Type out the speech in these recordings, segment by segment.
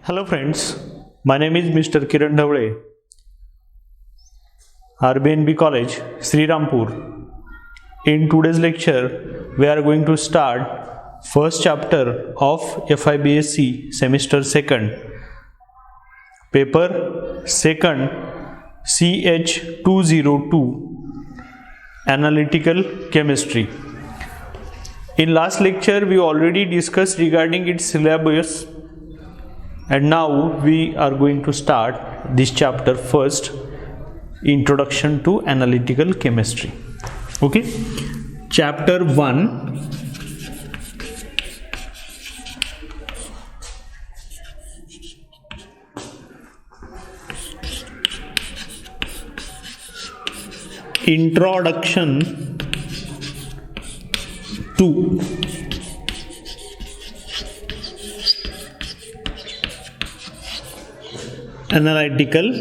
Hello friends, my name is Mr. Kiran Dhavle, RBNB College, Srirampur. In today's lecture, we are going to start first chapter of FIBSc semester 2nd, paper 2nd CH202 Analytical Chemistry. In last lecture, we already discussed regarding its syllabus. And now we are going to start this chapter first, Introduction to Analytical Chemistry. Okay, chapter 1. Introduction to Analytical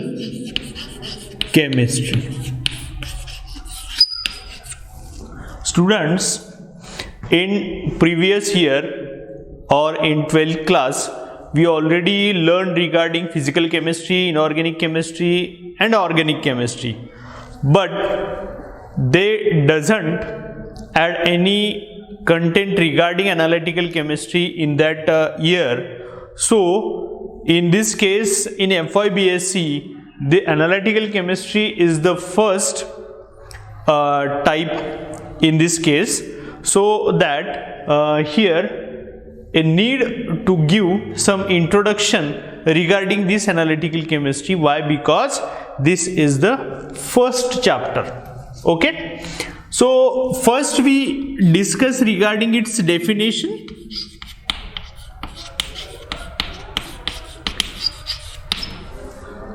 Chemistry. Students, in previous year or in 12th class, we already learned regarding physical chemistry, inorganic chemistry and organic chemistry, but they doesn't add any content regarding analytical chemistry in that year. So in this case, in FIBSc, the analytical chemistry is the first type in this case. So that here a need to give some introduction regarding this analytical chemistry. Why? Because this is the first chapter. Okay. So first we discuss regarding its definition.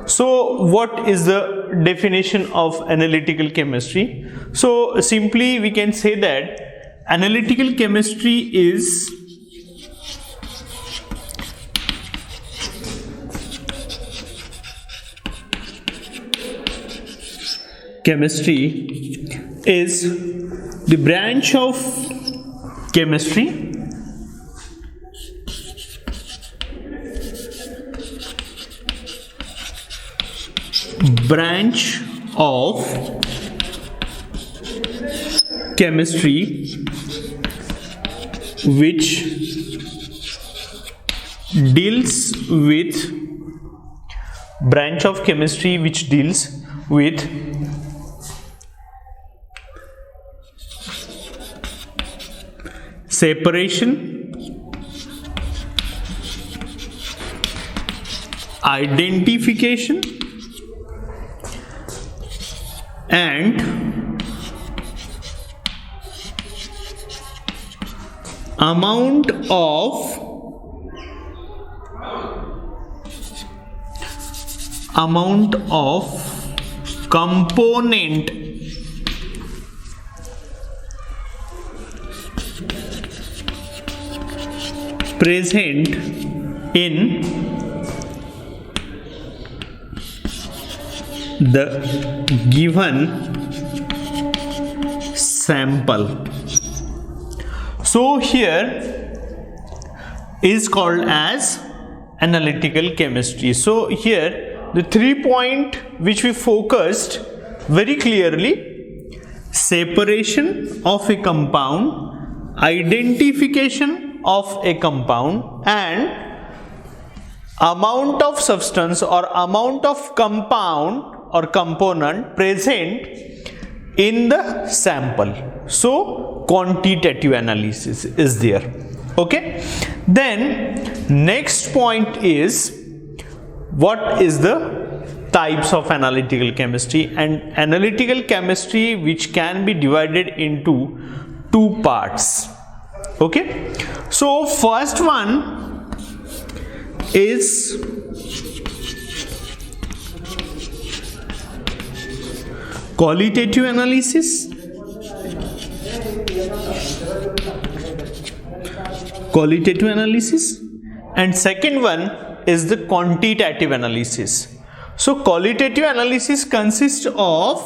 So what is the definition of analytical chemistry? So simply we can say that analytical chemistry is the branch of chemistry which deals with separation, identification and amount of component present in the given sample. So here is called as analytical chemistry. So here the 3 points which we focused very clearly: separation of a compound, identification of a compound and amount of substance or amount of compound or component present in the sample. So quantitative analysis is there. Okay, then next point is what is the types of analytical chemistry. And analytical chemistry which can be divided into 2 parts. Okay, so first one is qualitative analysis, and second one is the quantitative analysis. So qualitative analysis consists of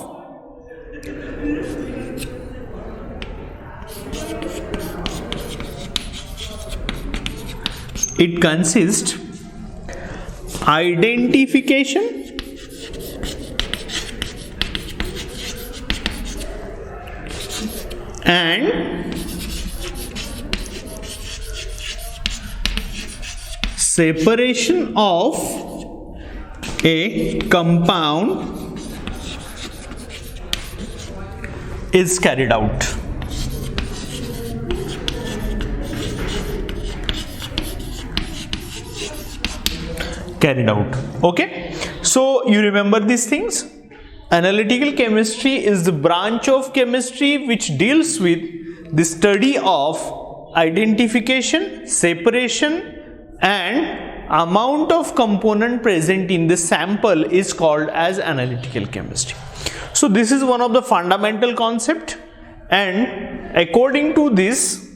identification and separation of a compound is carried out. Okay, so you remember these things. Analytical chemistry is the branch of chemistry which deals with the study of identification, separation and amount of component present in the sample is called as analytical chemistry. So this is one of the fundamental concept, and according to this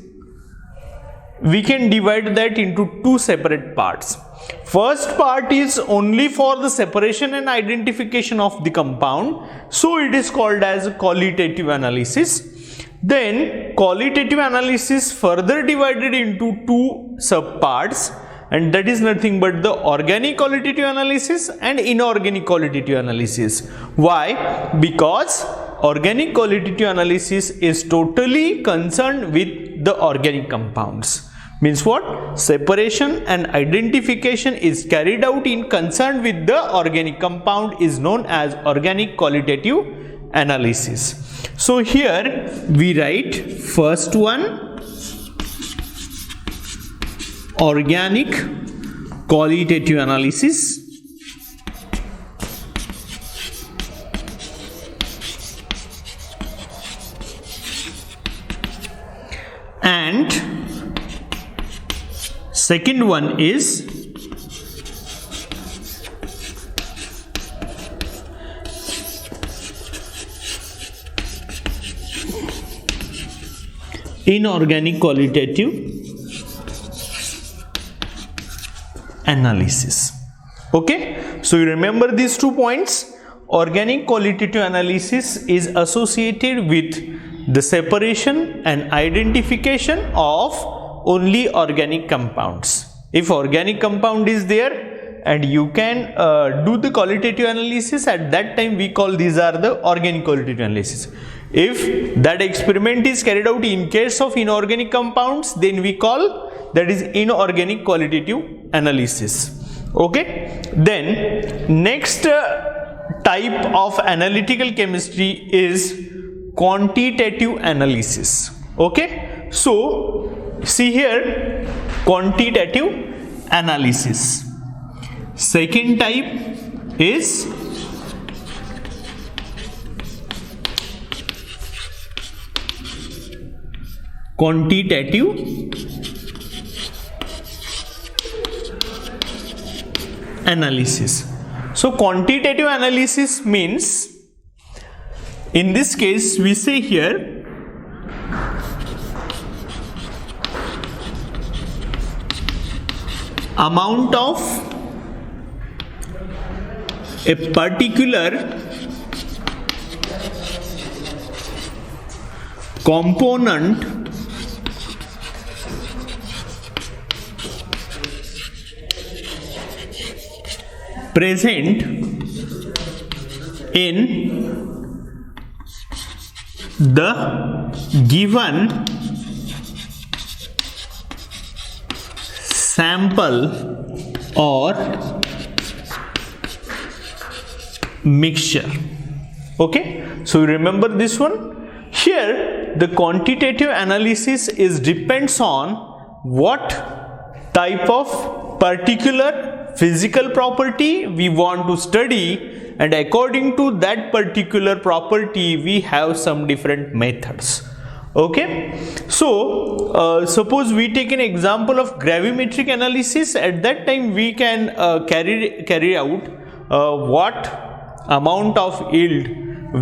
we can divide that into two separate parts. First part is only for the separation and identification of the compound, so it is called as qualitative analysis. Then qualitative analysis further divided into two subparts, and that is nothing but the organic qualitative analysis and inorganic qualitative analysis. Why? Because organic qualitative analysis is totally concerned with the organic compounds. Means what? Separation and identification is carried out in concern with the organic compound is known as organic qualitative analysis. So here we write first one, organic qualitative analysis, and second one is inorganic qualitative analysis. Okay, so you remember these 2 points. Organic qualitative analysis is associated with the separation and identification of only organic compounds. If organic compound is there and you can do the qualitative analysis, at that time we call these are the organic qualitative analysis. If that experiment is carried out in case of inorganic compounds, then we call that is inorganic qualitative analysis. Okay, then next type of analytical chemistry is quantitative analysis. Okay, so see here, quantitative analysis. Second type is quantitative analysis. So quantitative analysis means, in this case we say here amount of a particular component present in the given sample or mixture. Okay, so you remember this one. Here the quantitative analysis is depends on what type of particular physical property we want to study, and according to that particular property we have some different methods. Okay, so suppose we take an example of gravimetric analysis. At that time we can carry out what amount of yield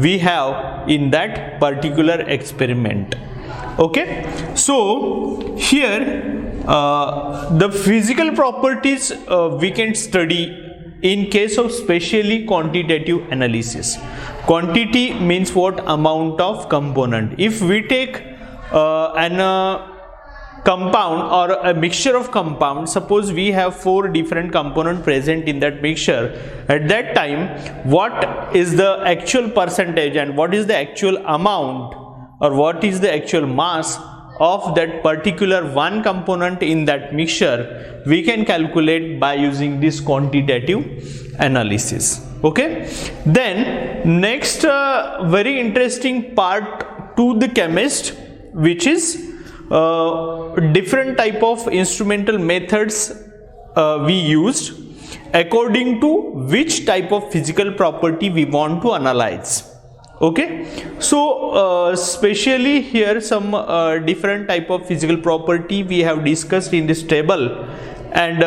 we have in that particular experiment. Okay, so here the physical properties we can study in case of specially quantitative analysis. Quantity means what? Amount of component. If we take an compound or a mixture of compounds, suppose we have 4 different components present in that mixture, at that time what is the actual percentage and what is the actual amount or what is the actual mass of that particular one component in that mixture, we can calculate by using this quantitative analysis. Okay, then next very interesting part to the chemist, which is different type of instrumental methods we used according to which type of physical property we want to analyze. Okay, so especially here some different type of physical property we have discussed in this table, and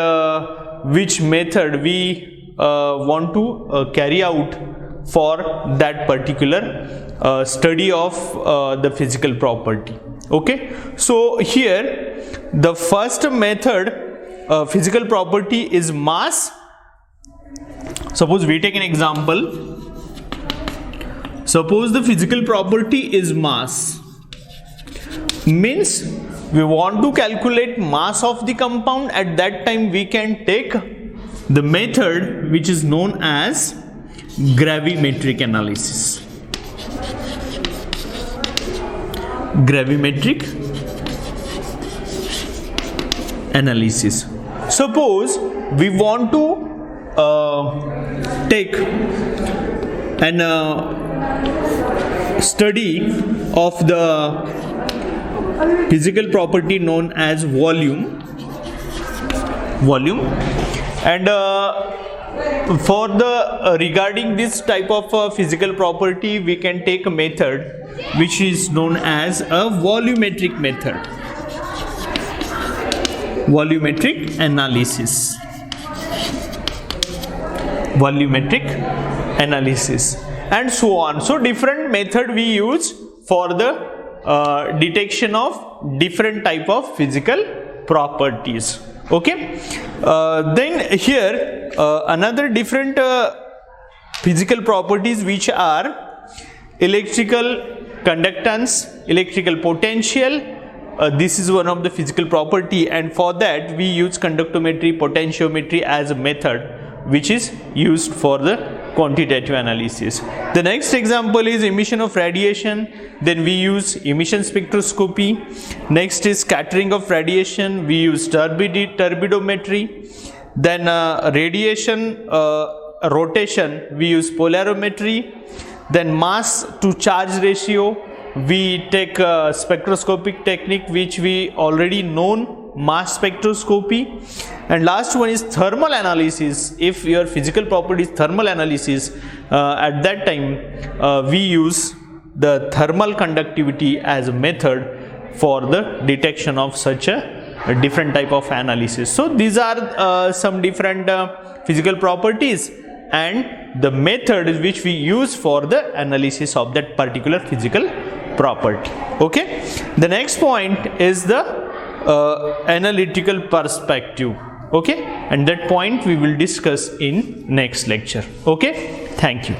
which method we want to carry out for that particular study of the physical property. Okay, so here the first method physical property is mass. Suppose we take an example. Suppose the physical property is mass, means we want to calculate mass of the compound. At that time we can take the method which is known as gravimetric analysis. Gravimetric analysis. Suppose we want to take an study of the physical property known as volume, and for the regarding this type of physical property we can take a method which is known as a volumetric method, volumetric analysis, and so on. So different method we use for the detection of different type of physical properties. Okay, then here another different physical properties which are electrical conductance, electrical potential. This is one of the physical property, and for that we use conductometry, potentiometry as a method which is used for the quantitative analysis. The next example is emission of radiation. Then we use emission spectroscopy. Next is scattering of radiation. We use turbidometry. Then radiation rotation, we use polarimetry. Then mass to charge ratio, we take spectroscopic technique which we already known, mass spectroscopy. And last one is thermal analysis. If your physical property is thermal analysis, at that time we use the thermal conductivity as a method for the detection of such a different type of analysis. So these are some different physical properties and the method which we use for the analysis of that particular physical property. Okay, the next point is the analytical perspective. Okay, and that point we will discuss in next lecture. Okay, thank you.